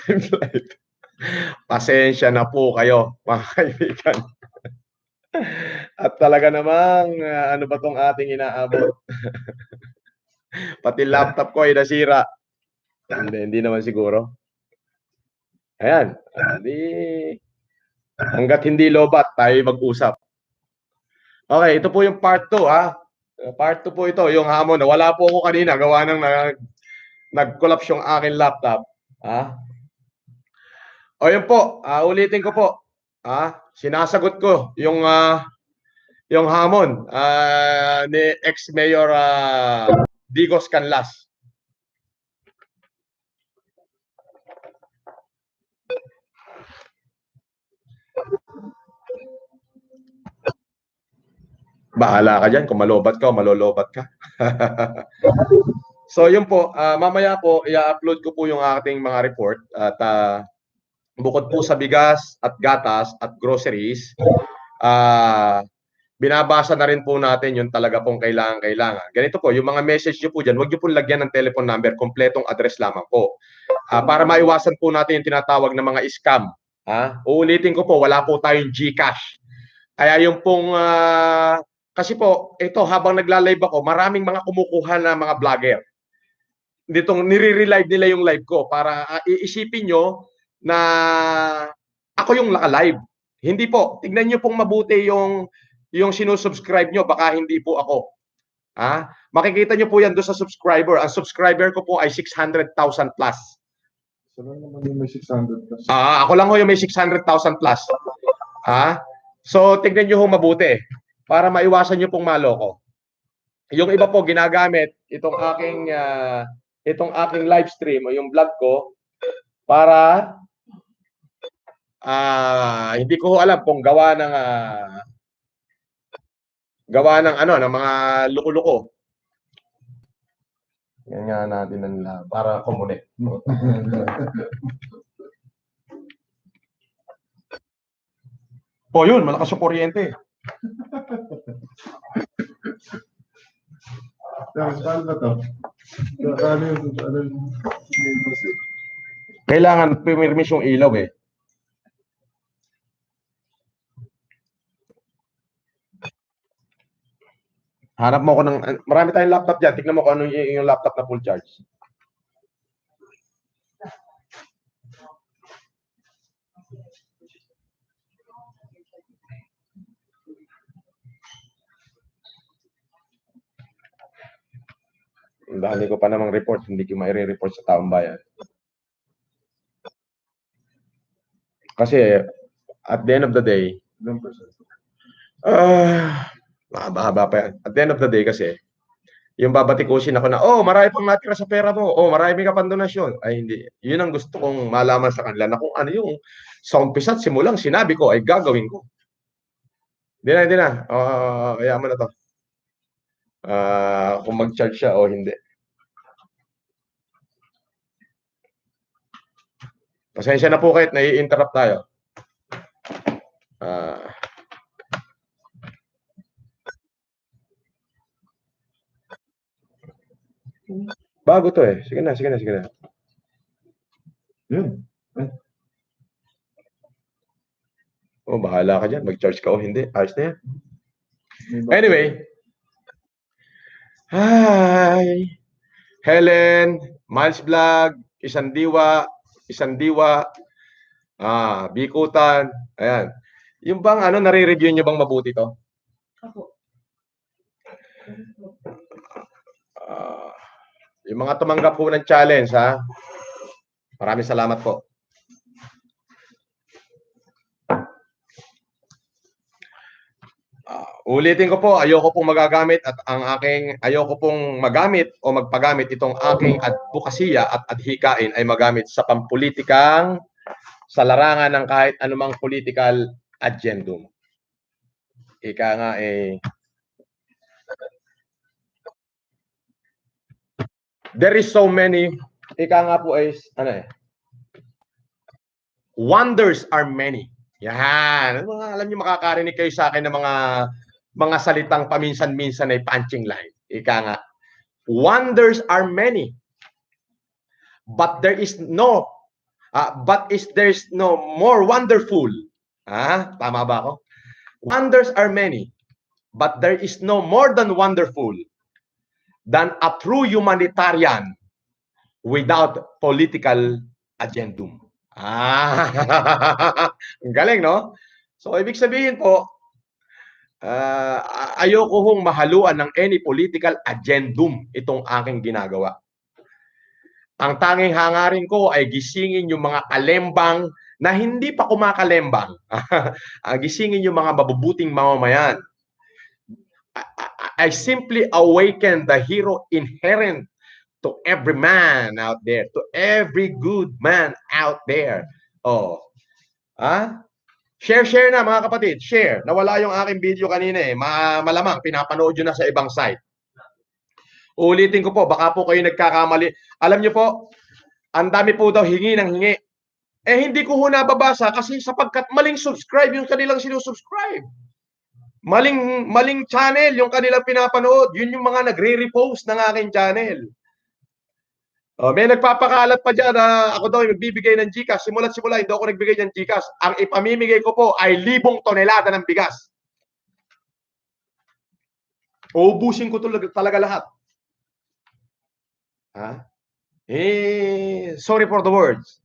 live. Pasensya na po kayo, mga kaibigan. At talaga namang, ano ba tong ating inaabot? Pati laptop ko ay nasira. Hindi naman siguro. Ayan, hanggat hindi lobat, tayo mag-usap. Okay, ito po yung part 2, ha? Part 2 po ito, yung hamon. Wala po ako kanina, gawa ng nag-collapse yung aking laptop. Ha? O yun po, ulitin ko po. Sinasagot ko yung hamon ni ex-mayor Digos Canlas. Bahala ka dyan kung malobat ka o malolobat ka. So yun po, mamaya po i-upload ko po yung ating mga report at bukod po sa bigas at gatas at groceries, binabasa na rin po natin yung talaga pong kailangan. Ganito po, yung mga message nyo po dyan, huwag nyo po lagyan ng telephone number, kompletong address lamang po. Para maiwasan po natin yung tinatawag na mga scam. Uulitin ko po, wala po tayong GCash. Kaya yung pong, kasi po, ito habang nagla-live ako, maraming mga kumukuha na mga vlogger. Ditong nire-relive nila yung live ko para iisipin nyo na ako yung naka-live. Hindi po, tignan nyo pong mabuti yung sinusubscribe nyo, baka hindi po ako. Makikita nyo po yan doon sa subscriber. Ang subscriber ko po ay 600,000 plus. So, naman yung may 600 plus. Ako lang ho yung may 600,000 plus. So, tignan nyo ho mabuti para maiwasan nyo pong maloko. Yung iba po ginagamit itong aking live stream o yung vlog ko para hindi ko alam kung gawa ng ng mga luko-luko. Yan nga natin nila para connect. Yun, malakas yung kuryente. Paano ba to? Kailangan pumirmis yung ilaw eh. Hanap mo ko ng, marami tayong laptop dyan. Tignan mo kung ano yung laptop na full charge. Dahil ko pa namang report, hindi ko maire-report sa taong bayan. Kasi, at the end of the day, mahaba pa yan. At the end of the day kasi, yung babatikusin ako na, marami pang natira sa pera mo, marami ka pang donasyon. Ay, hindi. Yun ang gusto kong malaman sa kanila na kung ano yung sa umpisa at simulang sinabi ko ay gagawin ko. Hindi na. Kaya mo na to. Kung mag-charge siya o hindi. Pasensya na po kahit nai-interrupt tayo. Bago to eh. Sige na. Yun. Bahala ka dyan. Mag-charge ka o hindi. Ayos na yan. Anyway. Hi! Helen, Miles Vlog, Isang Diwa, Bikutan. Ayan. Yung bang nare-review nyo bang mabuti to? Ako. Yung mga tumanggap po ng challenge, maraming salamat po. Ulitin ko po, ayoko pong magagamit at ayoko pong magamit o magpagamit itong aking advokasya at adhikain ay magamit sa pampulitikang sa larangan ng kahit anumang political agendum. Ika nga there is so many, ika nga po is, wonders are many. Yan. Alam niyo, makakarinig kayo sa akin ng mga salitang paminsan-minsan ay punching line. Ika nga, wonders are many, but there is no But is there's no more wonderful. Tama ba ako? Wonders are many, but there is no more than wonderful than a true humanitarian without political agendum. Ang galing, no? So, ibig sabihin po, ayoko hong mahaluan ng any political agendum itong aking ginagawa. Ang tanging hangarin ko ay gisingin yung mga kalembang na hindi pa kumakalembang. Gisingin yung mga mabubuting mamamayan. I simply awaken the hero inherent to every man out there, to every good man out there. Share na mga kapatid, share. Nawala yung aking video kanina eh. Malamang pinapanood nyo na sa ibang site. Ulitin ko po, baka po kayo nagkakamali. Alam nyo po, ang dami po daw hingi ng hingi. Hindi ko ho nababasa kasi sapagkat maling subscribe yung kanilang sinusubscribe. Maling channel yung kanilang pinapanood. Yun yung mga nagre-repost ng aking channel. May nagpapakalat pa dyan na ako daw magbibigay ng GCash. Simula't simula, hindi ako nagbigay ng GCash. Ang ipamimigay ko po ay 1,000 tonelada ng bigas. Uubusin ko talaga lahat. Sorry for the words.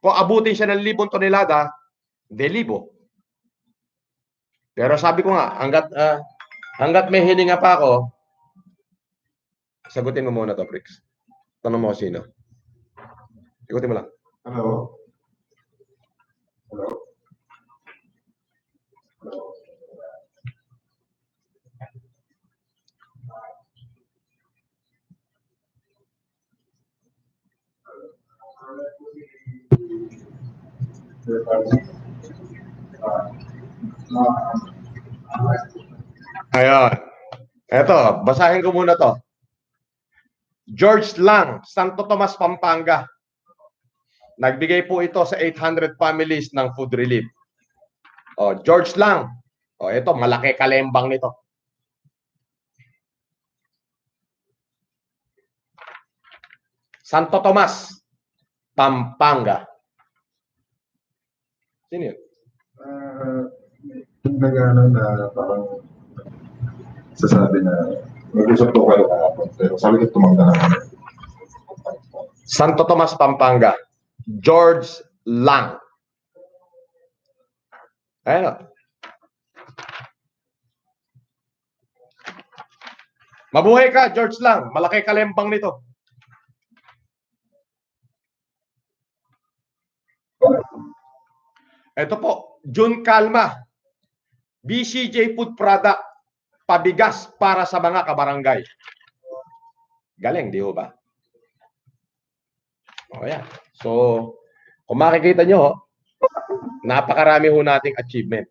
Kung abutin siya ng 1,000 tonelada, hindi 1,000. Pero sabi ko nga, hanggat may hininga pa ako, sagutin mo muna to, Prix. Tanong mo sino. Ikutin mo lang. Hello? Hello? Hello? Ayan. Eto, basahin ko muna to. George Lang, Santo Tomas, Pampanga. Nagbigay po ito sa 800 families ng food relief. George Lang. Ito, malaki kalembang nito. Santo Tomas, Pampanga. Sino yun? Yung nag-ano na parang sasabi na mag-usap ko kayo kahapon, pero sabi ko tumangga na. Santo Tomas, Pampanga. George Lang. Ayan o. Mabuhay ka, George Lang. Malaki kalembang nito. Ito po, June Calma. BCJ Food Product. Pabigas para sa mga kabarangay. Galing, di ba? Yan. So, kung makikita nyo, napakarami ho nating achievement.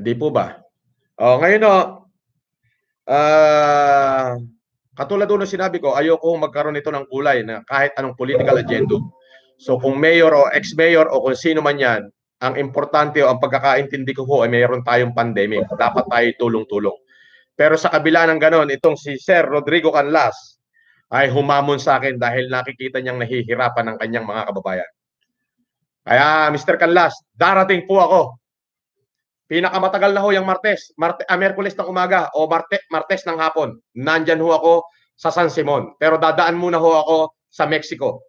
Di po ba? Ngayon katulad doon sinabi ko, ayoko magkaroon ito ng kulay na kahit anong political agenda. So kung mayor o ex-mayor o kung sino man yan, ang importante o ang pagkakaintindi ko ho ay mayroon tayong pandemic. Dapat tayo tulong-tulong. Pero sa kabila ng ganon, itong si Sir Rodrigo Canlas ay humamon sa akin dahil nakikita niyang nahihirapan ng kanyang mga kababayan. Kaya Mr. Canlas, darating po ako. Pinakamatagal na ho yung Miyerkules ng umaga o Martes ng hapon. Nandyan ho ako sa San Simon. Pero dadaan muna ho ako sa Mexico.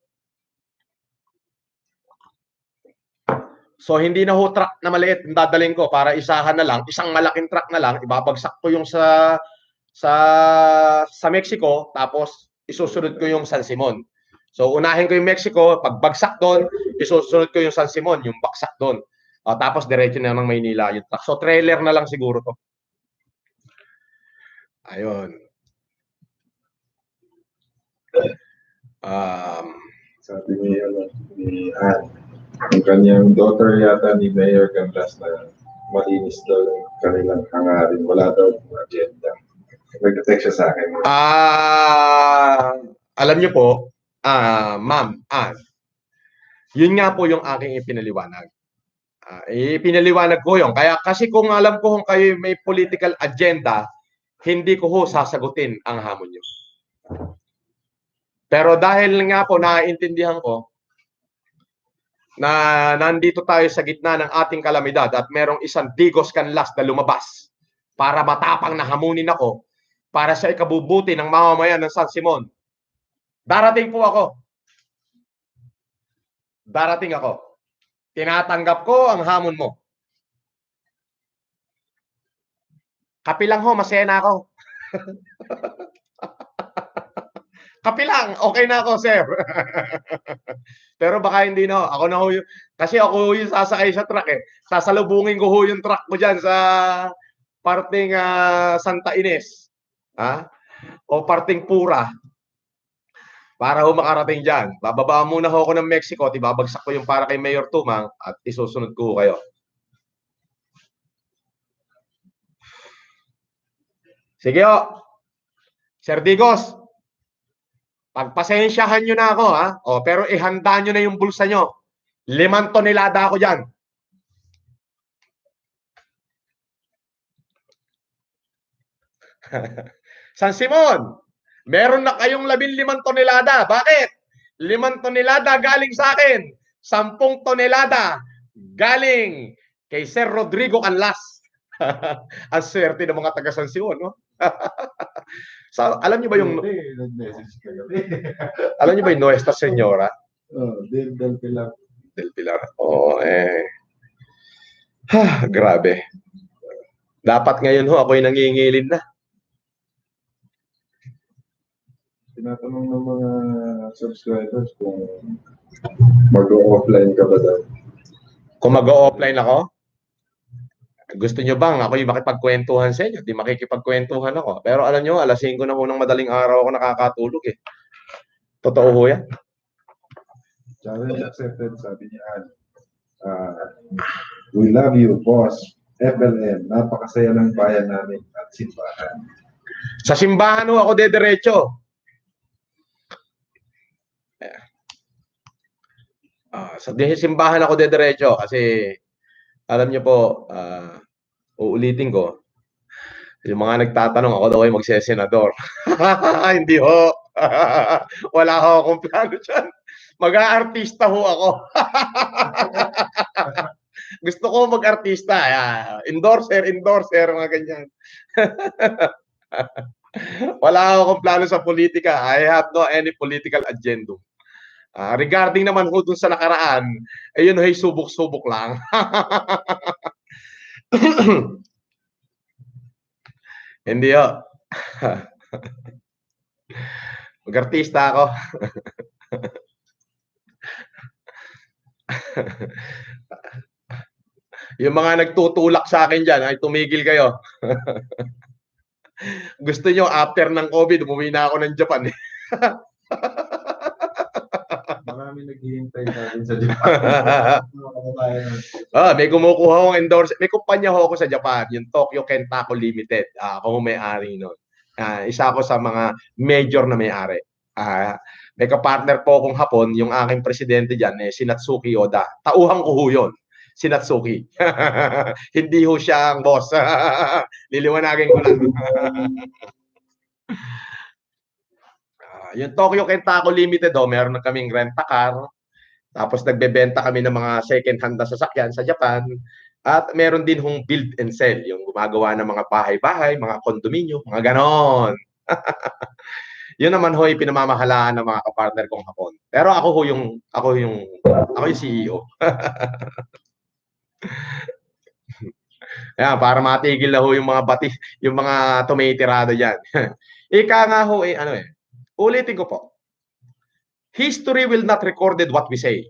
So hindi na ho truck na maliit ang dadaling ko para isahan na lang, isang malaking truck na lang, ibabagsak ko yung sa Mexico, tapos isusunod ko yung San Simon. So unahin ko yung Mexico, pagbagsak doon, isusunod ko yung San Simon, yung baksak doon. Tapos diretso na ng Maynila yung truck. So trailer na lang siguro to. Ayun. Sabi ni Ann, ang kanyang daughter yata ni Mayor Canlas na malinis daw yung kanilang hangarin. Wala daw yung agenda. Nag-text siya sa akin. Alam niyo po, ma'am, yun nga po yung aking ipinaliwanag. Ipinaliwanag ko yun. Kaya kasi kung alam ko kung kayo may political agenda, hindi ko ho sasagutin ang hamon nyo. Pero dahil nga po naiintindihan ko na nandito tayo sa gitna ng ating kalamidad at merong isang Digos Canlas na lumabas para matapang na hamunin ako para sa ikabubuti ng mamamayan ng San Simon. Darating po ako. Darating ako. Tinatanggap ko ang hamon mo. Kapilang ho, masaya na ako. Kapilang, okay na ako, sir. Pero baka hindi na ho. Ako na ho yung, kasi ako ho yung sasakay sa truck eh. Sasalubungin ko ho yung truck ko dyan sa parting Santa Ines. Ha? O parting Pura. Para ho makarating dyan. Bababa muna ho ako ng Mexico. Ibabagsak ko yung para kay Mayor Tumang at isusunod ko kayo. Sige ho. Sir Digos, pagpasensyahan nyo na ako, ha? O, pero ihanda nyo na yung bulsa nyo. 5 tonelada ako dyan. San Simon, meron na kayong 15 tonelada. Bakit? 5 tonelada galing sa akin. 10 tonelada galing kay Sir Rodrigo Canlas. Ang swerte ng mga taga San Simon, no? Alam niyo ba yung nag-message kayo? alam niyo ba yung Nuestra Señora Del Pilar. del Pilar? Oo, grabe. Dapat ngayon ho ako'y nangingilin na. Tinatanong ng mga subscribers kung mag-offline ka ba daw. Kung mag-o-offline ako, gusto nyo bang ako yung makipagkwentuhan sa inyo? Di makikipagkwentuhan ako. Pero alam nyo, alas 5 na ho ng madaling araw ako nakakatulog eh. Totoo ho yan. Challenge accepted, sabi ni Ann. We love you, boss. FLM, napakasaya ng bayan namin at simbahan. Sa simbahan ho ako dediretso. Sa simbahan ako dediretso kasi alam nyo po, uulitin ko, yung mga nagtatanong ako daw ay magsesenador. Hindi ho. Wala ho akong plano dyan. Mag-aartista ho ako. Gusto ko mag-artista. Endorser, mga ganyan. Wala akong plano sa politika. I have no any political agenda. Regarding naman ho dun sa nakaraan, yun ay subok-subok lang. Hindi ho. Mag-artista ako. Yung mga nagtutulak sa akin dyan, ay tumigil kayo. Gusto nyo, after ng COVID, umuwi na ako ng Japan. Marami naghihintay sa akin sa Japan. May kumukuha akong endorse. May kumpanya ho ako sa Japan, yung Tokyo Kentaku Limited. Ako may-ari nun. Isa ako sa mga major na may-ari. May kapartner po akong Hapon, yung aking presidente dyan, si Natsuki Oda. Tauhan ko ho yun, si Natsuki. Hindi ho siya ang boss. Liliwanagin ko lang. Yung Tokyo Kentaku Limited, meron na kaming rent-a-car. Tapos nagbebenta kami ng mga second-hand na sasakyan sa Japan. At meron din hong build and sell, yung gumagawa ng mga bahay-bahay, mga kondominyo, mga ganon. Yun naman ho yung pinamamahalaan ng mga kapartner kong Hapon. Pero ako yung CEO. Ayan, para matigil na ho yung mga yung mga tumitirada diyan. Ika nga ho ulitin ko po. History will not recorded what we say,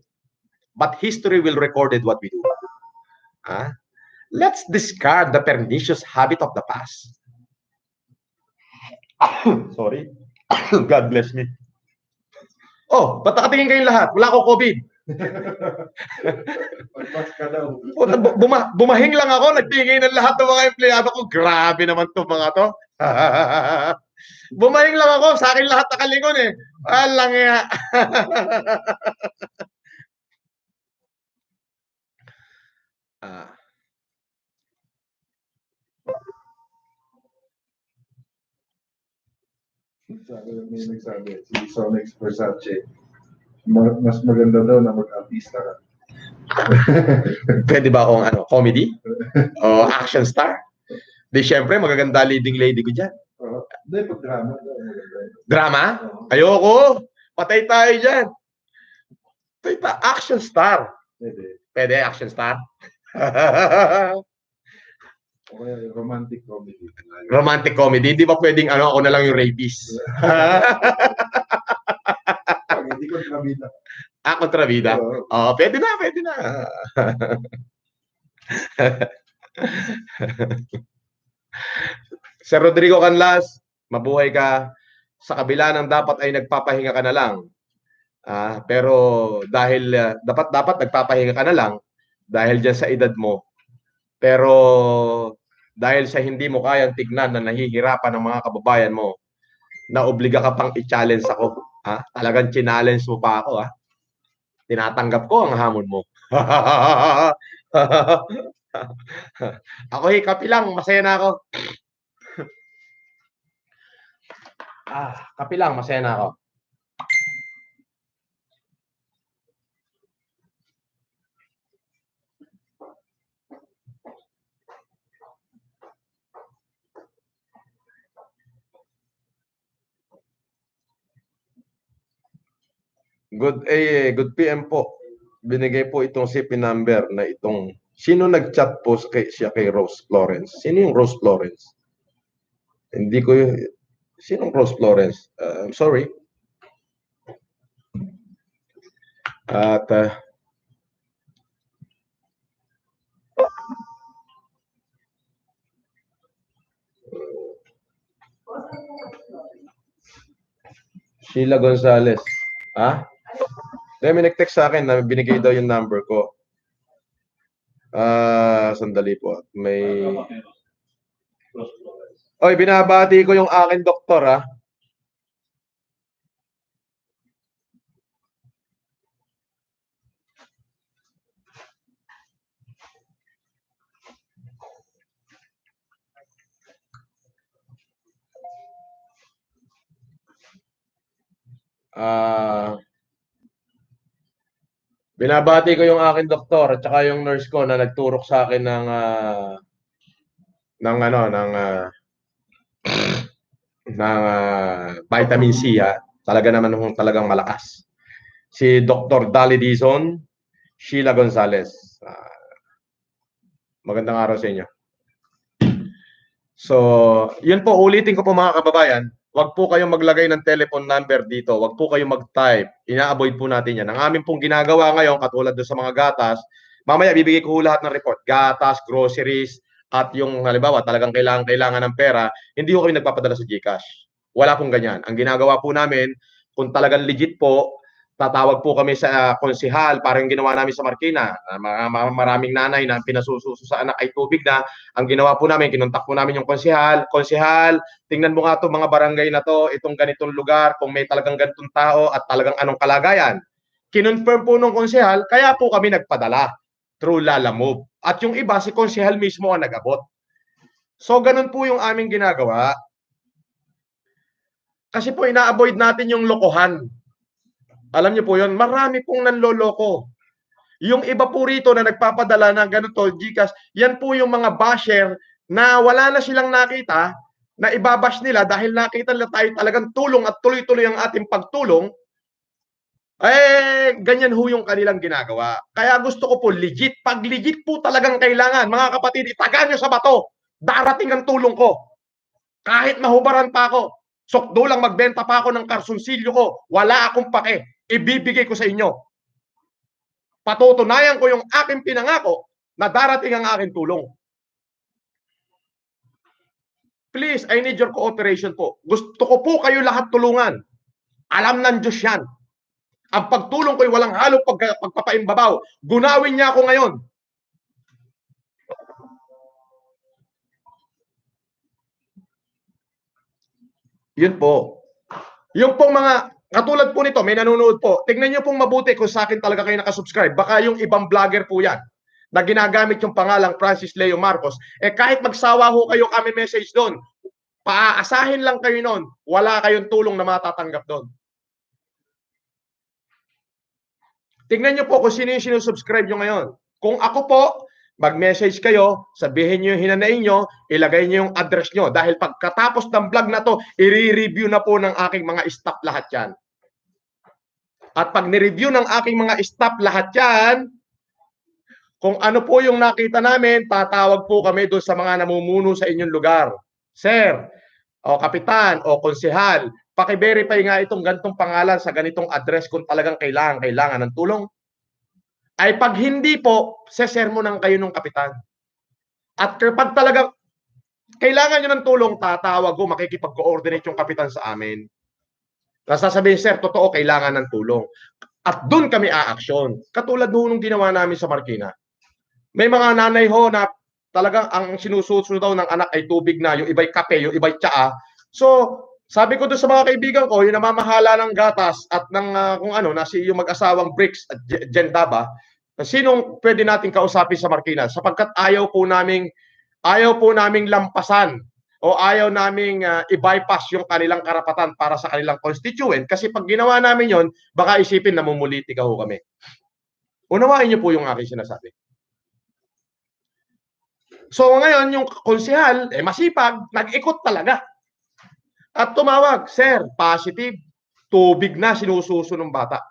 but history will recorded what we do. Let's discard the pernicious habit of the past. Sorry. God bless me. Ba't nakatingin kayong lahat? Wala ko COVID. Bumahing lang ako, nagtingin ng lahat ng mga empleyado ko. Grabe naman to mga to. Bumahing lang ako, sa akin lahat nakalingon eh. Alang nga. May nagsabi, si Sonex Versace, mas maganda daw na mag-artista ka. Pwede ba akong comedy? O action star? Di syempre, magaganda leading lady ko dyan. Hindi, pag drama daw. Drama? Ayoko. Patay tayo dyan. Action star. Pwede, action star. Okay, romantic comedy. Romantic comedy. Hindi ba pwedeng ako na lang yung rapist? Hindi kontrabida. Kontrabida? Oo, pwede na, pwede na. Sir Rodrigo Canlas, mabuhay ka. Sa kabila ng dapat ay nagpapahinga ka na lang. Pero dahil dapat nagpapahinga ka na lang dahil diyan sa edad mo. Pero dahil sa hindi mo kayang tignan na nahihirapan ng mga kababayan mo, naobliga ka pang i-challenge ako. Talagang challenge mo pa ako. Tinatanggap ko ang hamon mo. Ako kape lang, masaya na ako. Kape lang, masaya na ako. Good PM po. Binigay po itong CP number na itong sino nag-chat po kay Rose Florence? Sino yung Rose Florence? Hindi ko yung sinong Rose Florence? I'm sorry. At Sheila Gonzalez. May nag-text sa akin na binigay daw yung number ko. Sandali po. Binabati ko yung aking doktor, binabati ko yung aking doktor at saka yung nurse ko na nagturok sa akin ng vitamin C. Talaga naman talagang malakas. Si Dr. Dali Dizon, Sheila Gonzalez. Magandang araw sa inyo. So, yun po, ulitin ko po mga kababayan, wag po kayong maglagay ng telephone number dito, wag po kayong mag-type, ina-avoid po natin yan. Ang amin pong ginagawa ngayon, katulad doon sa mga gatas, mamaya bibigay ko lahat ng report, gatas, groceries, at yung halimbawa talagang kailangan ng pera, hindi ko kayo nagpapadala sa GCash. Wala pong ganyan. Ang ginagawa po namin, kung talagang legit po, tatawag po kami sa konsehal, parang ginawa namin sa Marikina. Maraming nanay na pinasususo sa anak ay tubig na. Ang ginawa po namin, kinontak po namin yung konsehal. Konsehal, tingnan mo nga to mga barangay na to, itong ganitong lugar, kung may talagang ganitong tao at talagang anong kalagayan. Kinonfirm po nung konsehal, kaya po kami nagpadala through Lalamove. At yung iba, si konsehal mismo ang nag-abot. So, ganun po yung aming ginagawa. Kasi po, ina-avoid natin yung lokohan. Alam niyo po yun, marami pong nanloloko. Yung iba po rito na nagpapadala ng ganito, GCash, yan po yung mga basher na wala na silang nakita, na ibabash nila dahil nakita nila tayo talagang tulong at tuloy-tuloy ang ating pagtulong, ganyan ho yung kanilang ginagawa. Kaya gusto ko po legit. Pag legit po talagang kailangan, mga kapatid, itaga nyo sa bato. Darating ang tulong ko. Kahit mahubaran pa ako, sokdo lang magbenta pa ako ng karsunsilyo ko, wala akong pake. Ibibigay ko sa inyo. Patutunayan ko yung aking pinangako na darating ang aking tulong. Please, I need your cooperation po. Gusto ko po kayo lahat tulungan. Alam ng Diyos yan. Ang pagtulong ko'y walang halong pagpapaimbabaw. Gunawin niya ako ngayon. Yun po. Yung pong mga katulad po nito, may nanonood po. Tingnan niyo pong mabuti kung sa akin talaga kayo nakasubscribe. Baka yung ibang vlogger po yan na ginagamit yung pangalang Francis Leo Marcos. Kahit magsawa ho kayo kami message doon, Paaasahin lang kayo noon. Wala kayong tulong na matatanggap doon. Tingnan nyo po kung sino yung sinusubscribe nyo ngayon. Kung ako po, mag-message kayo, sabihin nyo yung hinanain nyo, ilagay nyo yung address nyo. Dahil pagkatapos ng vlog na to, i-review na po ng aking mga staff lahat yan. At pag ni-review ng aking mga staff lahat yan, kung ano po yung nakita namin, tatawag po kami doon sa mga namumuno sa inyong lugar. Sir, o kapitan, o konsehal, paki-verify nga itong ganitong pangalan sa ganitong address kung talagang kailangan ng tulong. Ay pag hindi po, sesermonan kayo ng kapitan. At kapag talagang kailangan nyo ng tulong, tatawag ko, makikipag-coordinate yung kapitan sa amin. Nasasabihin, sir, totoo, kailangan ng tulong. At doon kami aaksyon. Katulad nung ginawa namin sa Marikina. May mga nanay ho na talagang ang sinususo daw ng anak ay tubig na, yung iba'y kape, yung iba'y tsaa. So, sabi ko doon sa mga kaibigan ko, yung namamahala ng gatas at ng kung ano, nasi yung mag-asawang Bricks at Jendaba, sinong pwede nating kausapin sa Marikina? Sapagkat ayaw po naming lampasan o ayaw naming i-bypass yung kanilang karapatan para sa kanilang constituent. Kasi pag ginawa namin yon, baka isipin na mumulitika ho kami. Unawain niyo po yung aking sinasabi. So ngayon, yung konsehal, masipag, nag-ikot talaga. At tumawag, sir, positive, tubig na sinususo ng bata.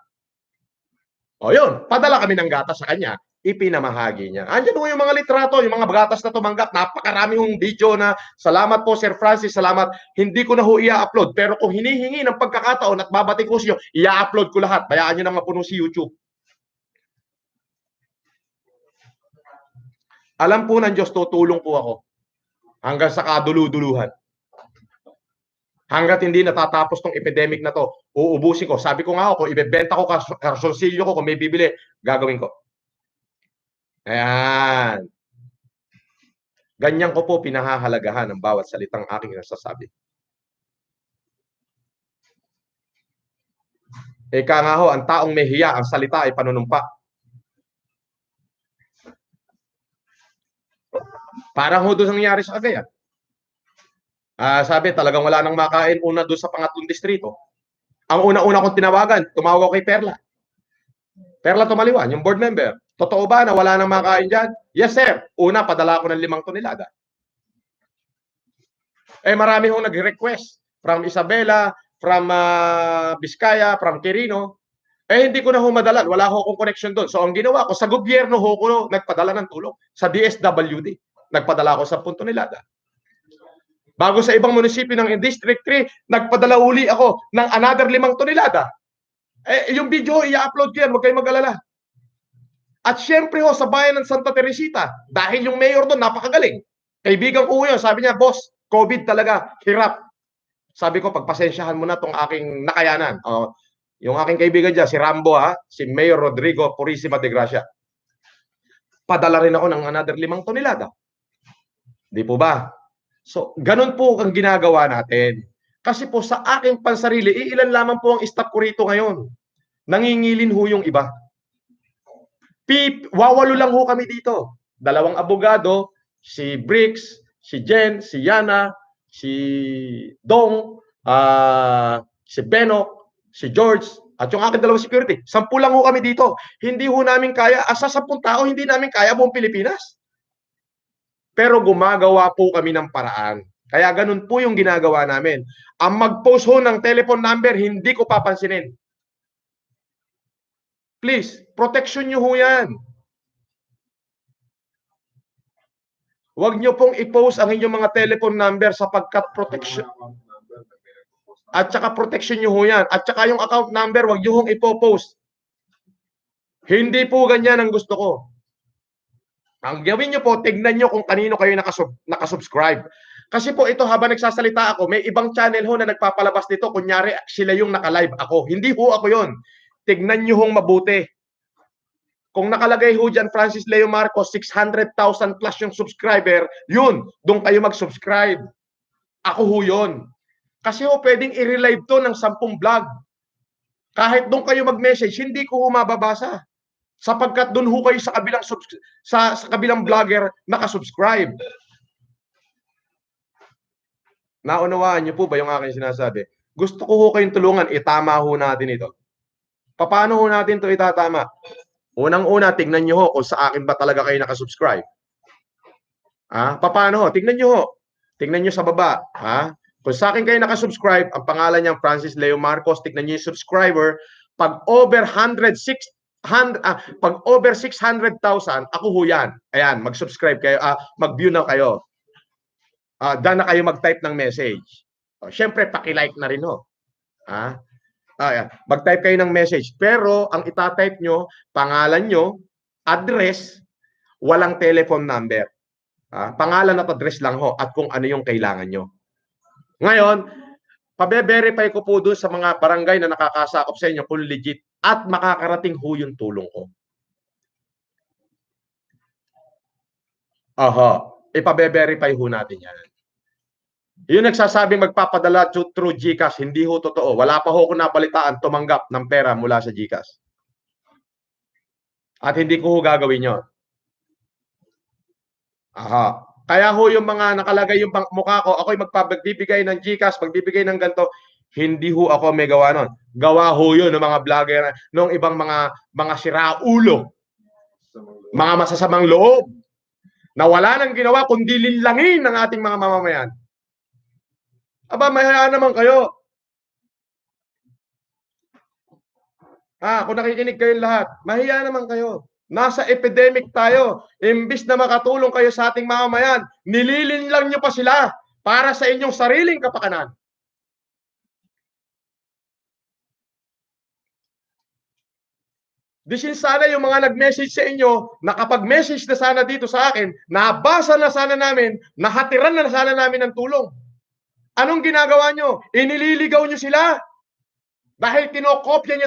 O yun, padala kami ng gatas sa kanya, ipinamahagi niya. Andiyan po yung mga litrato, yung mga gatas na tumanggap, napakarami yung video na, salamat po Sir Francis, salamat, hindi ko na ho i-upload, pero kung hinihingi ng pagkakataon at babati ko siyo, i-upload ko lahat, bayaan nyo na mapuno si YouTube. Alam po ng Diyos, tutulong po ako hanggang sa kadulu-duluhan. Hanggat hindi natatapos tong epidemic na to, uubusin ko. Sabi ko nga ako, kung ibebenta ko karsolsilyo ko, kung may bibili, gagawin ko. Ayan. Ganyan ko po pinahahalagahan ang bawat salitang aking nasasabi. Ika nga ho, ang taong may hiya, ang salita ay panunumpa. Parang ho doon nangyari sa Cagayan. Sabi, talagang wala nang makain una doon sa pangatlong distrito. Ang una-una kong tinawagan, tumawag ako kay Perla. Perla Tumaliwan, yung board member. Totoo ba na wala nang makain dyan? Yes, sir. Una, padala ko ng 5 tonelada. Marami hong nag-request from Isabela, from Vizcaya, from Quirino. Hindi ko na ho madala. Wala ho akong connection doon. So, ang ginawa ko, sa gobyerno ho ko nagpadala ng tulong. Sa DSWD, nagpadala ko 10 tonelada. Bago sa ibang munisipyo ng District 3, nagpadala uli ako ng another 5 tonelada. Yung video, i-upload ko yan. Huwag kayong mag-alala. At syempre ho, sa bayan ng Santa Teresita, dahil yung mayor doon, napakagaling. Kaibigan ko yun, sabi niya, boss, COVID talaga, hirap. Sabi ko, pagpasensyahan mo na itong aking nakayanan. Yung aking kaibigan dyan, si Rambo, si Mayor Rodrigo Purisima de Gracia. Padala rin ako ng another 5 tonelada. Di po ba? So, ganun po ang ginagawa natin. Kasi po sa aking pansarili, ilan lamang po ang staff ko rito ngayon. Nangingilin ho yung iba. Wawalo lang ho kami dito. 2 abogado, si Bricks, si Jen, si Yana, si Dong, si Benok, si George, at yung aking 2 security. 10 lang ho kami dito. Hindi ho namin kaya, sa 10 tao, hindi namin kaya buong Pilipinas. Pero gumagawa po kami ng paraan. Kaya ganun po yung ginagawa namin. Ang mag-post ho ng telephone number, hindi ko papansinin. Please, protection nyo ho yan. Huwag nyo pong i-post ang inyong mga telephone number sapagkat protection. At saka protection nyo ho yan. At saka yung account number, huwag nyo hong ipopost. Hindi po ganyan ang gusto ko. Ang gawin nyo po, tignan nyo kung kanino kayo nakasubscribe. Kasi po ito, habang nagsasalita ako, may ibang channel ho na nagpapalabas nito, kunyari sila yung naka-live ako. Hindi ho ako yon. Tignan nyo hong mabuti. Kung nakalagay ho dyan, Francis Leo Marcos, 600,000 plus yung subscriber, yun, doon kayo mag-subscribe. Ako ho yun. Kasi ho, pwedeng i-relive to ng 10 vlog. Kahit doon kayo mag-message, hindi ko ho mababasa. Sapagkat doon ho kayo sa kabilang vlogger nakasubscribe. Naunawaan niyo po ba yung aking sinasabi? Gusto ko ho kayong tulungan, itama ho natin ito. Paano ho natin ito itatama? Unang-una, tignan niyo ho kung sa akin ba talaga kayo nakasubscribe. Paano ho? Tignan niyo ho. Tignan niyo sa baba. Kung sa akin kayo nakasubscribe, ang pangalan niyang Francis Leo Marcos, tignan niyo yung subscriber. Pag over 600,000, ako ho yan. Ayan, mag-subscribe kayo, mag-view na kayo. Daan na kayo mag-type ng message. Siyempre, paki-like na rin ho. Mag-type kayo ng message. Pero, ang itatype nyo, pangalan nyo, address, walang telephone number. Pangalan at address lang ho at kung ano yung kailangan nyo. Ngayon, pabe-verify ko po doon sa mga barangay na nakakasakop sa inyo kung legit at makakarating ho yung tulong ko. Ipabe-verify ho natin yan. Yung nagsasabing magpapadala through GCash, hindi ho totoo. Wala pa ho ko nabalitaan tumanggap ng pera mula sa GCash. At hindi ko ho gagawin yun. Kaya ho yung mga nakalagay yung mukha ko, ako'y magbibigay ng GCash, magbibigay ng ganito, hindi ho ako may gawa nun. Gawa ho yun ng mga vlogger, ng ibang mga siraulo, mga masasamang loob, na wala nang ginawa kundi linlangin ng ating mga mamamayan. Mahiya naman kayo. Kung nakikinig kayong lahat, mahiya naman kayo. Nasa epidemic tayo. Imbis na makatulong kayo sa ating mamamayan, nililinlang nyo pa sila para sa inyong sariling kapakanan. Disin sana yung mga nag-message sa inyo, nakapag-message na sana dito sa akin, nabasa na sana namin, nahatiran na sana namin ng tulong. Anong ginagawa nyo? Inililigaw nyo sila. Dahil kinokopya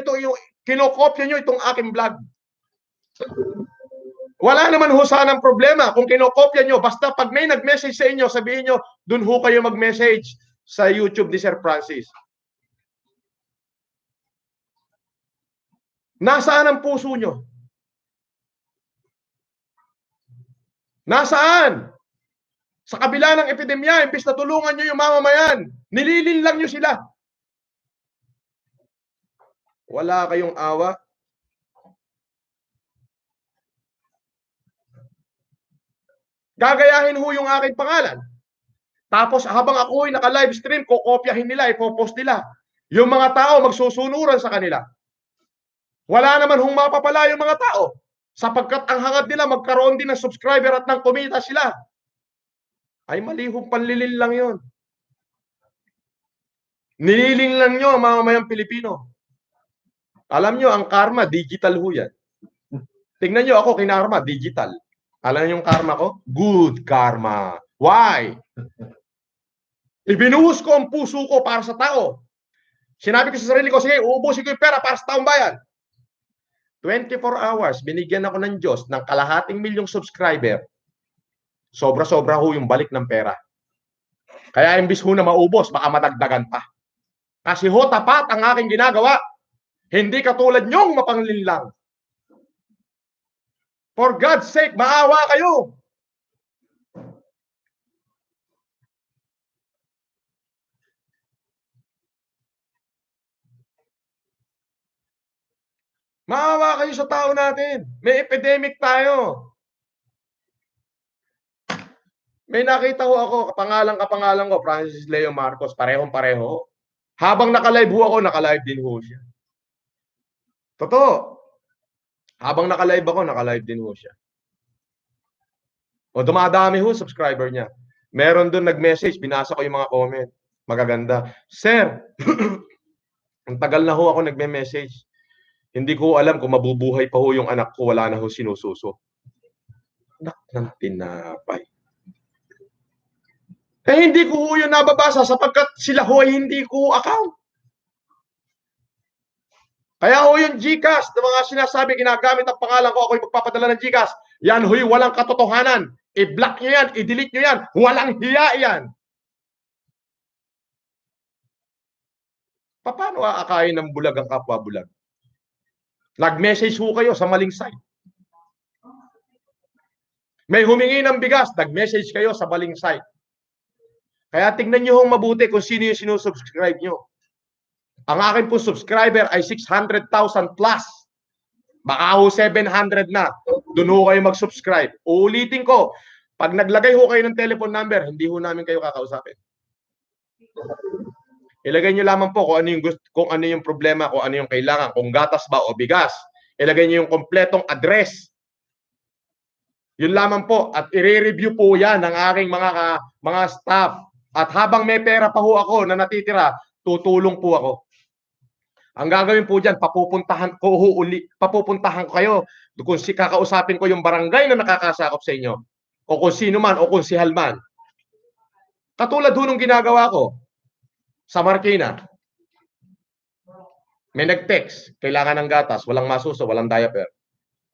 nyo itong aking vlog. Wala naman ho sanang problema kung kinokopya nyo. Basta pag may nag-message sa inyo, sabihin nyo, dun ho kayo mag-message sa YouTube ni Sir Francis. Nasaan ang puso nyo? Nasaan? Sa kabila ng epidemya, imbis na tulungan nyo yung mamamayan, nililinlang nyo sila. Wala kayong awa. Gagayahin ho yung aking pangalan. Tapos habang ako ay naka-live stream, kokopyahin nila, ipopost nila. Yung mga tao magsusunuran sa kanila. Wala naman hong mapapala yung mga tao. Sapagkat ang hangad nila magkaroon din ng subscriber at ng kumita sila. Ay malihong panlilin lang yun. Nililing lang nyo ang mamamayang Pilipino. Alam nyo, ang karma, digital ho yan. Tingnan nyo ako, kinarma, digital. Alam nyo yung karma ko? Good karma. Why? Ibinuhos ko ang puso ko para sa tao. Sinabi ko sa sarili ko, sige, uubusin ko yung pera para sa taong bayan. 24 hours, binigyan ako ng Diyos ng 250,000 subscriber. Sobra-sobra ho yung balik ng pera. Kaya imbis ho na maubos, baka madagdagan pa. Kasi ho, tapat ang aking ginagawa. Hindi katulad nyong mapanglinlang. For God's sake, maawa kayo. Maawa kayo sa tao natin. May epidemic tayo. May nakita ho ako, kapangalan ko, Francis Leo Marcos, parehong-pareho. Habang naka-live ho ako, naka-live din ho siya. Totoo. Habang naka-live ako, naka-live din ho siya. O dumadami ho subscriber niya. Meron doon nag-message, binasa ko yung mga comment. Magaganda. Sir, ang tagal na ho ako nagme-message. Hindi ko alam kung mabubuhay pa ho yung anak ko, wala na ho sinususo. Anak ng tinapay. Hindi ko ho yun nababasa sapagkat sila ho ay hindi ko account. Kaya ho yung GCash, na mga sinasabi, ginagamit ang pangalan ko, ako'y magpapadala ng GCash, yan ho'y walang katotohanan. I-block nyo yan, i-delete nyo yan, walang hiya yan. Paano aakain ng bulag ang kapwa bulag? Nag-message ho kayo sa maling site. May humingi ng bigas, nag-message kayo sa maling site. Kaya tignan nyo hong mabuti kung sino yung sinusubscribe nyo. Ang akin po subscriber ay 600,000 plus. Baka ho 700 na. Doon ho kayo mag-subscribe. Uulitin ko, pag naglagay ho kayo ng telephone number, hindi ho namin kayo kakausapin. Ilagay nyo lamang po kung ano yung gusto, kung ano yung problema, kung ano yung kailangan, kung gatas ba o bigas. Ilagay nyo yung kompletong address. Yun lamang po at i-review po 'yan ng aking mga staff. At habang may pera pa ho ako na natitira, tutulong po ako. Ang gagawin po diyan, papupuntahan ko kayo kung kakausapin ko yung barangay na nakakasakop sa inyo o kung sino man o konsehal man. Katulad ho nung ginagawa ko sa Marikina. May nag-text, kailangan ng gatas, walang masuso, walang diaper.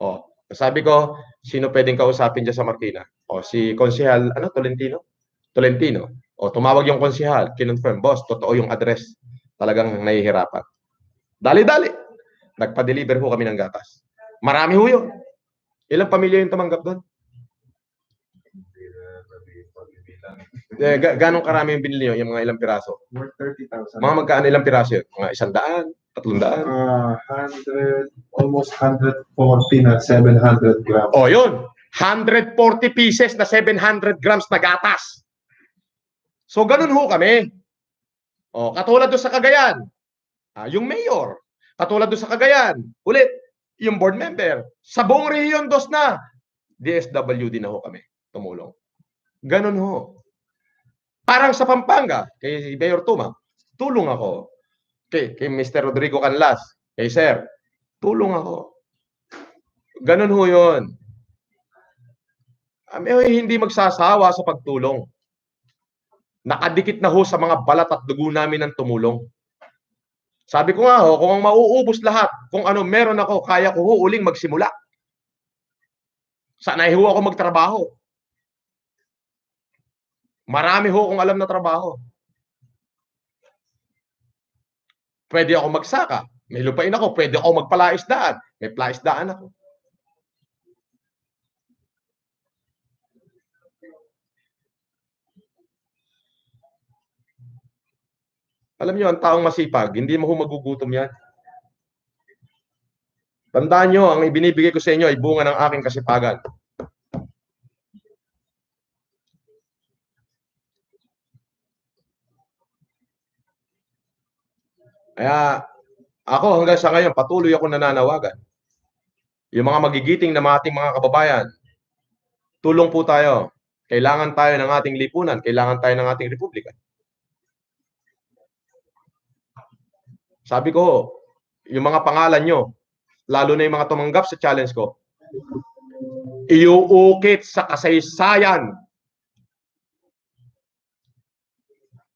O, sabi ko, sino pwedeng kausapin dyan sa Marikina? O, si konsehal, Tolentino? Tolentino. O, tumawag yung konsehal, kinonfirm, boss, totoo yung address. Talagang nahihirapan. Dali-dali. Nagpa-deliver ho kami ng gatas. Marami ho yun. Ilang pamilya yung tumanggap doon? Ganong karami yung binili nyo, yung mga ilang piraso? Worth 30,000. Mga magkaan ilang piraso yun? Mga 100, 300? 100, almost 140 na 700 grams. O, yun. 140 pieces na 700 grams na gatas. So, ganun ho kami. O, katulad doon sa Cagayan, yung mayor. Katulad doon sa Cagayan, ulit, yung board member. Sa buong Region 2 na, DSWD na ho kami tumulong. Ganun ho. Parang sa Pampanga, kay Mayor Tuma, tulong ako. Kay Mr. Rodrigo Canlas, kay Sir, tulong ako. Ganun ho yun. Hindi magsasawa sa pagtulong. Nakadikit na ho sa mga balat at dugo namin ng tumulong. Sabi ko nga ho, kung ang mauubos lahat, kung ano meron ako, kaya ko ho uling magsimula. Sanay ho ako magtrabaho. Marami ho kung alam na trabaho. Pwede ako magsaka. May lupain ako. Pwede ako magpalaisdaan. May palaisdaan ako. Alam niyo, ang taong masipag, hindi mo magugutom yan. Tandaan niyo, ang ibinibigay ko sa inyo ay bunga ng aking kasipagan. Kaya ako hanggang sa ngayon, patuloy ako nananawagan. Yung mga magigiting na ating mga kababayan, tulong po tayo. Kailangan tayo ng ating lipunan, kailangan tayo ng ating republika. Sabi ko, yung mga pangalan nyo, lalo na yung mga tumanggap sa challenge ko, iuukit sa kasaysayan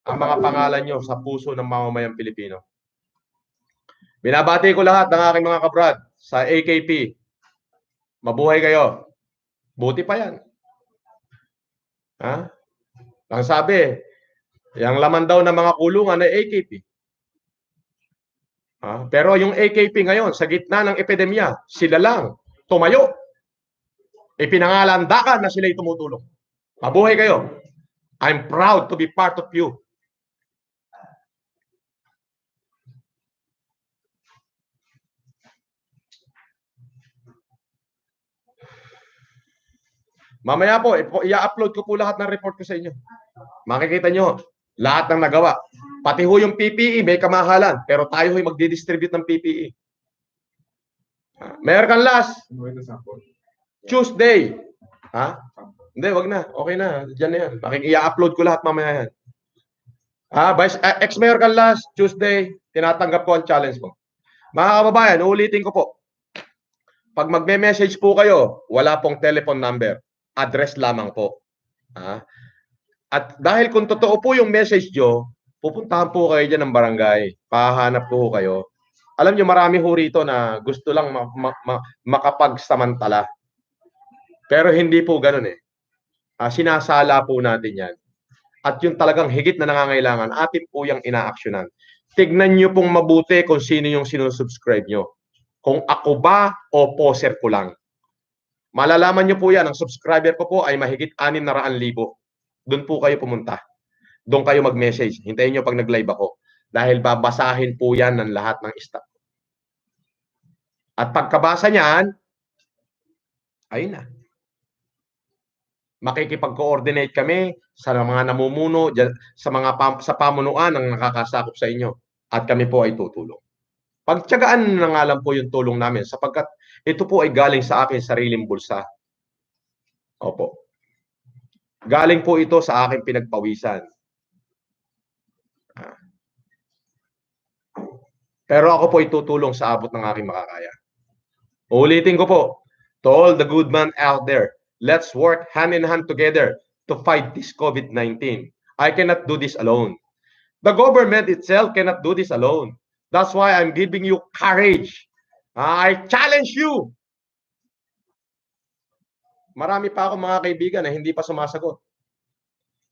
ang mga pangalan nyo sa puso ng mamamayang Pilipino. Binabati ko lahat ng aking mga kabrad sa AKP. Mabuhay kayo. Buti pa yan. Ha? Ang sabi, yung laman daw ng mga kulungan ay AKP. Pero yung AKP ngayon, sa gitna ng epidemya, sila lang tumayo. Ipinangalandakan na sila'y tumutulong. Mabuhay kayo. I'm proud to be part of you. Mamaya po, i-upload ko po lahat ng report ko sa inyo. Makikita nyo, lahat ng nagawa. Pati ho yung PPE, may kamahalan. Pero tayo ho'y magdi-distribute ng PPE. Mayor Canlas, Tuesday. Hindi, wag na. Okay na. Diyan na yan. I-upload ko lahat mamaya yan. Ex-Mayor Canlas, Tuesday, tinatanggap ko ang challenge mo. Mga kababayan, uulitin ko po. Pag magme-message po kayo, wala pong telephone number. Address lamang po. At dahil kung totoo po yung message nyo, pupuntahan po kayo dyan ng barangay. Pahanap po kayo. Alam nyo, marami ho rito na gusto lang makapagsamantala. Pero hindi po ganun eh. Sinasala po natin yan. At yung talagang higit na nangangailangan, atin po yung inaaksyonan. Tignan nyo pong mabuti kung sino yung sinusubscribe nyo. Kung ako ba o poser ko lang. Malalaman nyo po yan, ang subscriber ko po ay mahigit 600,000. Doon po kayo pumunta. doon kayo mag-message. Hintayin nyo pag nag-live ako. Dahil babasahin po yan ng lahat ng staff. At pagkabasa niyan, ayun na. Makikipag-coordinate kami sa mga namumuno, sa pamunuan ng nakakasakop sa inyo. At kami po ay tutulong. Pagtiyagaan na nga lang po yung tulong namin sapagkat ito po ay galing sa akin sariling bulsa. Opo. Galing po ito sa aking pinagpawisan. Pero ako po ay tutulong sa abot ng aking makakaya. Ulitin ko po, to all the good man out there, let's work hand in hand together to fight this COVID-19. I cannot do this alone. The government itself cannot do this alone. That's why I'm giving you courage. I challenge you. Marami pa ako mga kaibigan na hindi pa sumasagot.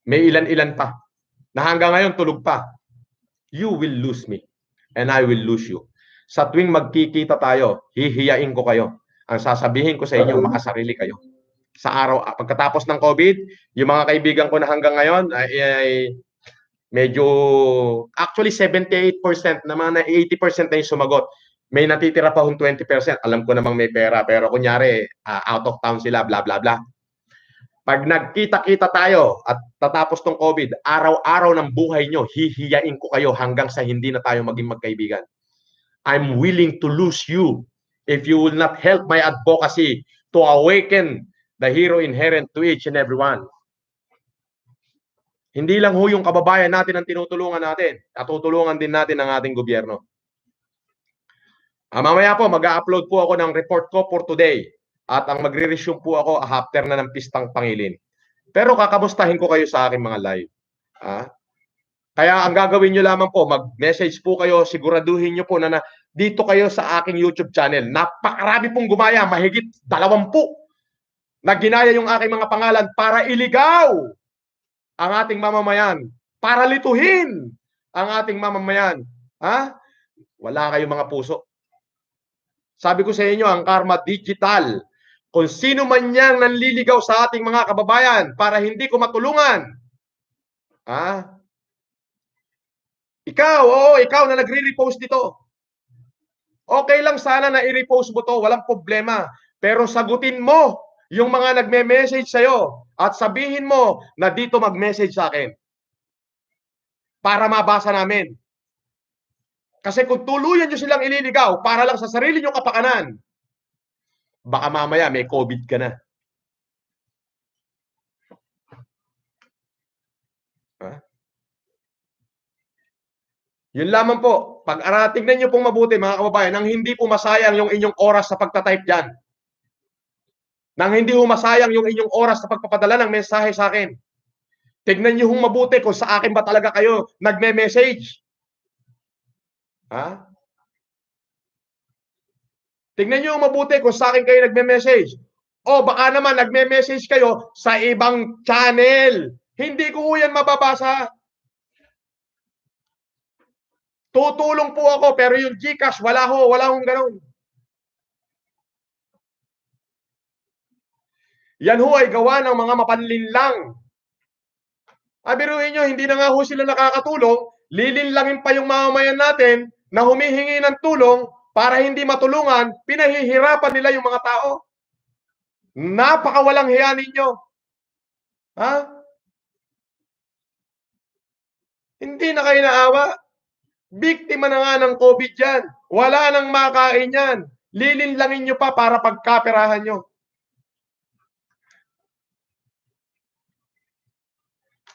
May ilan-ilan pa na hanggang ngayon tulog pa. You will lose me and I will lose you. Sa tuwing magkikita tayo, hihiyain ko kayo. Ang sasabihin ko sa inyo, makasarili kayo. Sa araw, pagkatapos ng COVID, yung mga kaibigan ko na hanggang ngayon ay medyo, actually 78% naman na 80% na yung sumagot. May natitira pa hong 20%. Alam ko namang may pera, pero kunyari, out of town sila, bla bla bla. Pag nagkita-kita tayo at tatapos tong COVID, araw-araw ng buhay nyo, hihiyain ko kayo hanggang sa hindi na tayo maging magkaibigan. I'm willing to lose you if you will not help my advocacy to awaken the hero inherent to each and every one. Hindi lang ho yung kababayan natin ang tinutulungan natin. Natutulungan din natin ang ating gobyerno. Mamaya po, mag-upload po ako ng report ko for today. At ang magre-resume po ako after na ng Pistang Pangilin. Pero kakamustahin ko kayo sa aking mga live. Kaya ang gagawin nyo lamang po, mag-message po kayo, siguraduhin nyo po na dito kayo sa aking YouTube channel. Napakarami pong gumaya, mahigit 20 na ginaya yung aking mga pangalan para iligaw ang ating mamamayan, para lituhin ang ating mamamayan. Wala kayong mga puso. Sabi ko sa inyo, ang karma digital. Kung sino man yang nanliligaw sa ating mga kababayan para hindi ko matulungan, ikaw na nagre-repost dito. Okay lang sana na i-repost mo to, walang problema. Pero sagutin mo yung mga nagme-message sa'yo at sabihin mo na dito mag-message sa akin para mabasa namin. Kasi kung tuluyan nyo silang ililigaw para lang sa sarili nyo kapakanan, baka mamaya may COVID ka na. Yun lamang po. Tignan nyo pong mabuti mga kababayan nang hindi po masayang yung inyong oras sa pagtatype dyan. Nang hindi po masayang yung inyong oras sa pagpapadala ng mensahe sa akin. Tignan nyo hong mabuti kung sa akin ba talaga kayo nagme-message. Tignan nyo mabuti kung sa akin kayo nagme-message. O baka naman nagme-message kayo sa ibang channel. Hindi ko yan mababasa. Tutulong po ako pero yung GCash wala hong ganun. Yan ho ay gawa ng mga mapanlinlang. Biruin nyo, hindi na nga ho sila nakakatulong, lilinlangin pa yung mamamayan natin na humihingi ng tulong para hindi matulungan, pinahihirapan nila yung mga tao. Napakawalang hiya ninyo. Hindi na kayo naawa. Biktima na nga ng COVID yan. Wala nang makain yan. Lilinlangin nyo pa para pagkaperahan nyo.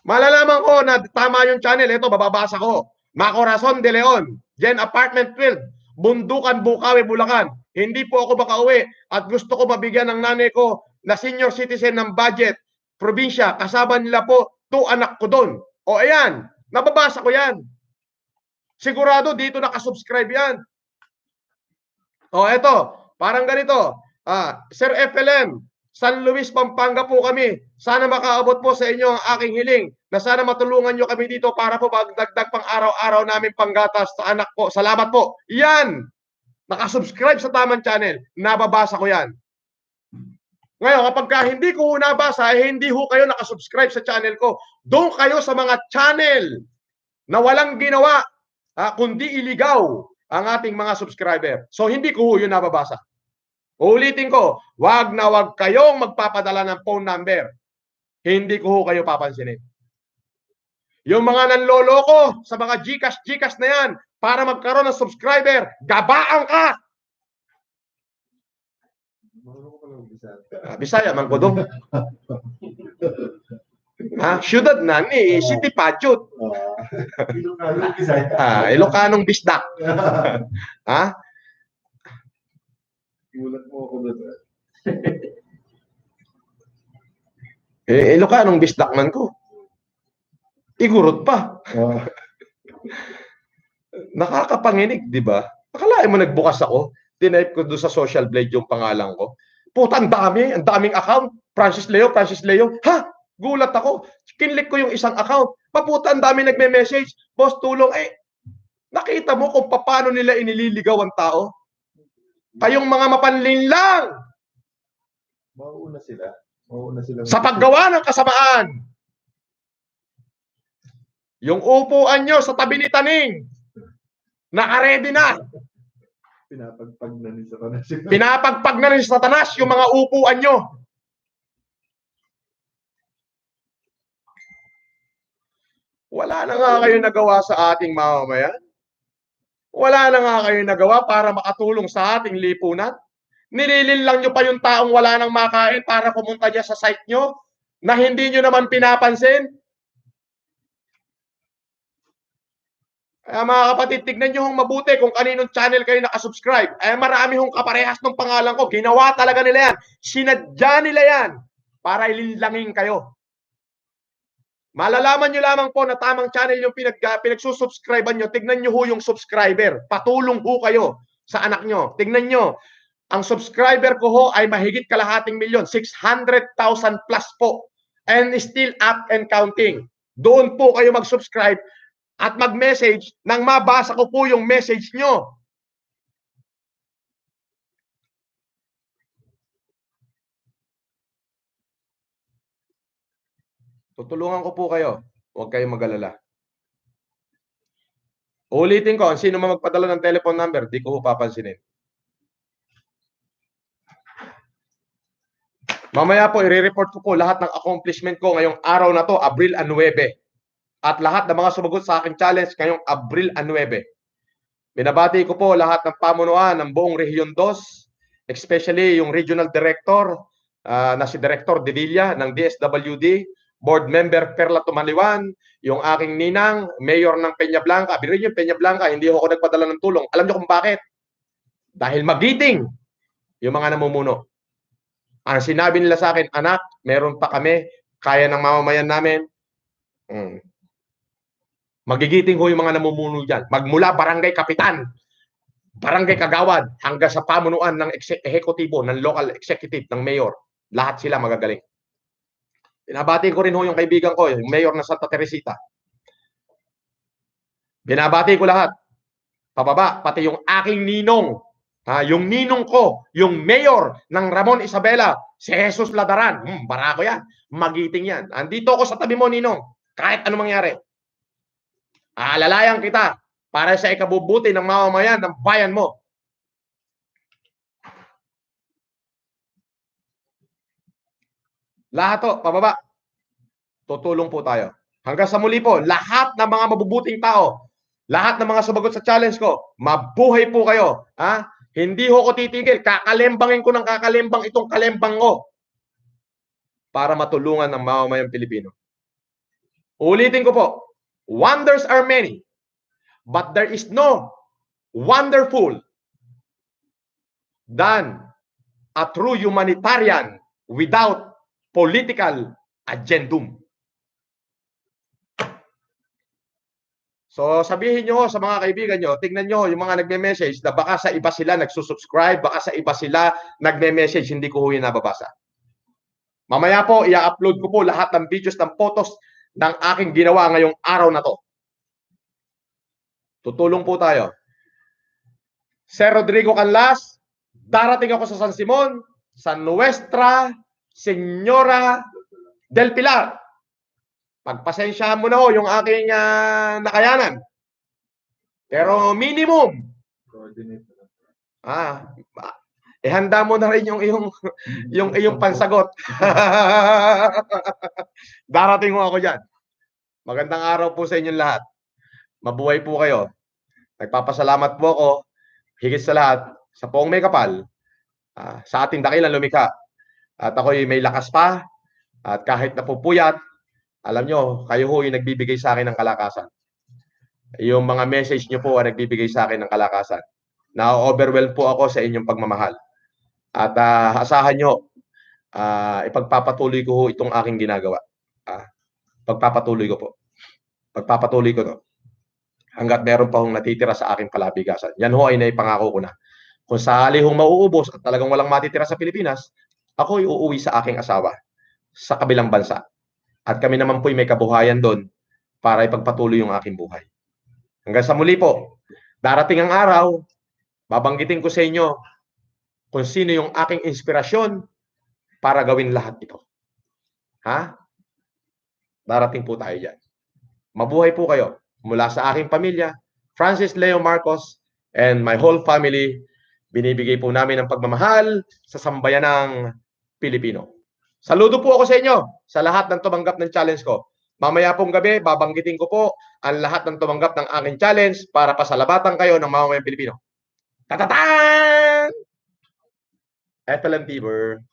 Malalaman ko na tama yung channel. Ito, bababasa ko. Macorazon de Leon, Gen Apartment 12, Bundukan, Bukawi, Bulacan. Hindi po ako makauwi at gusto ko mabigyan ng nanay ko na senior citizen ng budget, probinsya. Kasama nila po 2 anak ko doon. O ayan, nababasa ko yan. Sigurado dito nakasubscribe yan. O eto, parang ganito. Sir FLM, San Luis, Pampanga po kami. Sana makaabot po sa inyo ang aking hiling na sana matulungan nyo kami dito para po magdagdag pang araw-araw namin panggatas sa anak ko. Salamat po. Yan! Nakasubscribe sa tamang channel. Nababasa ko yan. Ngayon, kapag hindi ko nabasa, hindi ho kayo nakasubscribe sa channel ko. Doon kayo sa mga channel na walang ginawa, kundi iligaw ang ating mga subscriber. So, hindi ko ho yun nababasa. Ulitin ko, wag na wag kayong magpapadala ng phone number. Hindi ko ho kayo papansinin. Yung mga nanloloko sa mga GCash na yan para magkaroon ng subscriber, gabaan ka! Bisaya man ko doon. Syudad na ni City Padyot. Ilocanong bisdak. Gulat mo ako doon. Ilocanong bisdak man ko. Igurot pa. Nakakapanginig, di ba? Akalain mo nagbukas ako, tinype ko doon sa social blade yung pangalan ko. Puta, ang daming account. Francis Leo. Ha? Gulat ako. Kinlik ko yung isang account. Paputa, ang dami nagme-message. Boss, tulong. Nakita mo kung paano nila inililigaw ang tao? Kayong mga mapanlinlang. Mauuna sila. Sa paggawa ng kasamaan. Yung upuan nyo sa tabi ni Taning. Nakaredy na. Pinapagpag na ni Satanas. Pinapagpag na ni Satanas yung mga upuan nyo. Wala na nga kayo nagawa sa ating mamamayan. Wala na nga kayo nagawa para makatulong sa ating lipunan. Nililin lang nyo pa yung taong wala nang makain para pumunta dyan sa site nyo na hindi nyo naman pinapansin. Kaya mga kapatid, tignan nyo hong mabuti kung kaninong channel kayo nakasubscribe. Marami hong kaparehas ng pangalan ko. Ginawa talaga nila yan. Sinadya nila yan para ilinlangin kayo. Malalaman nyo lamang po na tamang channel yung pinagsusubscribean nyo. Tignan nyo ho yung subscriber. Patulong ho kayo sa anak nyo. Tignan nyo. Ang subscriber ko ho ay mahigit kalahating milyon. 600,000 plus po. And still up and counting. Doon po kayo mag-subscribe at mag-message nang mabasa ko po yung message nyo. Tutulungan ko po kayo. Huwag kayong mag-alala. Ulitin ko, sino man magpadala ng telephone number, di ko papansinin. Mamaya po, i-report ko po lahat ng accomplishment ko ngayong araw na to, Abril 9. At lahat ng mga sumagot sa aking challenge ngayong Abril 9. Binabati ko po lahat ng pamunuan ng buong Region 2, especially yung Regional Director na si Director De Villa ng DSWD, Board Member Perla Tumaliwan, yung aking ninang, Mayor ng Peña Blanca. Biruin yung Peña Blanca, hindi ako nagpadala ng tulong. Alam niyo kung bakit? Dahil magiting yung mga namumuno. Ang sinabi nila sa akin, anak, meron pa kami, kaya ng mamamayan namin. Magigiting ho yung mga namumuno dyan. Magmula barangay kapitan, barangay kagawad, hanggang sa pamunuan ng ehekutibo, ng local executive, ng mayor. Lahat sila magagaling. Binabati ko rin ho yung kaibigan ko, yung mayor ng Santa Teresita. Binabati ko lahat. Pababa, pati yung aking ninong. Yung ninong ko, yung mayor ng Ramon Isabela, si Jesus Ladaran. Barako yan. Magiting yan. Andito ako sa tabi mo, ninong. Kahit ano mangyari. Aalalayan kita para sa ikabubuti ng mamamayan ng bayan mo. Lahat to, pababa. Tutulong po tayo. Hanggang sa muli po, lahat ng mga mabubuting tao, lahat ng mga sumagot sa challenge ko, mabuhay po kayo. Hindi ho ko titigil. Kakalembangin ko ng kakalembang itong kalembang ko para matulungan ng mamamayang Pilipino. Ulitin ko po, wonders are many, but there is no wonderful than a true humanitarian without political agendum. So sabihin nyo sa mga kaibigan nyo, tignan nyo yung mga nagme-message na baka sa iba sila nagsusubscribe, baka sa iba sila nagme-message, hindi ko yung nababasa. Mamaya po, i-upload ko po lahat ng videos, ng photos ng aking ginawa ngayong araw na to. Tutulong po tayo. Sir Rodrigo Canlas, darating ako sa San Simon, San Nuestra, Senyora Del Pilar, pagpasensyahan mo na ho yung aking nakayanan. Pero minimum, Coordinator. handa mo na rin yung iyong pansagot. Darating ho ako diyan. Magandang araw po sa inyong lahat. Mabuhay po kayo. Nagpapasalamat po ako higit sa lahat sa Poong May Kapal, sa ating dakilang lumikha. At ako'y may lakas pa at kahit napupuyat, alam nyo, kayo ho yung nagbibigay sa akin ng kalakasan. Yung mga message nyo po ang nagbibigay sa akin ng kalakasan. Na-overwhelm po ako sa inyong pagmamahal. At asahan nyo, ipagpapatuloy ko ho itong aking ginagawa. Pagpapatuloy ko po. Pagpapatuloy ko to. Hanggat meron pa hong natitira sa aking palabigasan. Yan ho ay naipangako ko na. Kung sakali hong mauubos at talagang walang matitira sa Pilipinas, ako'y uuwi sa aking asawa sa kabilang bansa. At kami naman po'y may kabuhayan doon para ipagpatuloy yung aking buhay. Hanggang sa muli po, darating ang araw, babanggitin ko sa inyo kung sino yung aking inspirasyon para gawin lahat ito. Darating po tayo dyan. Mabuhay po kayo. Mula sa aking pamilya, Francis Leo Marcos, and my whole family, binibigay po namin ang pagmamahal sa sambayanang Pilipino. Saludo po ako sa inyo, sa lahat ng tumanggap ng challenge ko. Mamaya pong gabi, babanggitin ko po ang lahat ng tumanggap ng aking challenge para pasalamatan kayo ng mamamayang Pilipino. Tatatan! Ethel and Bieber.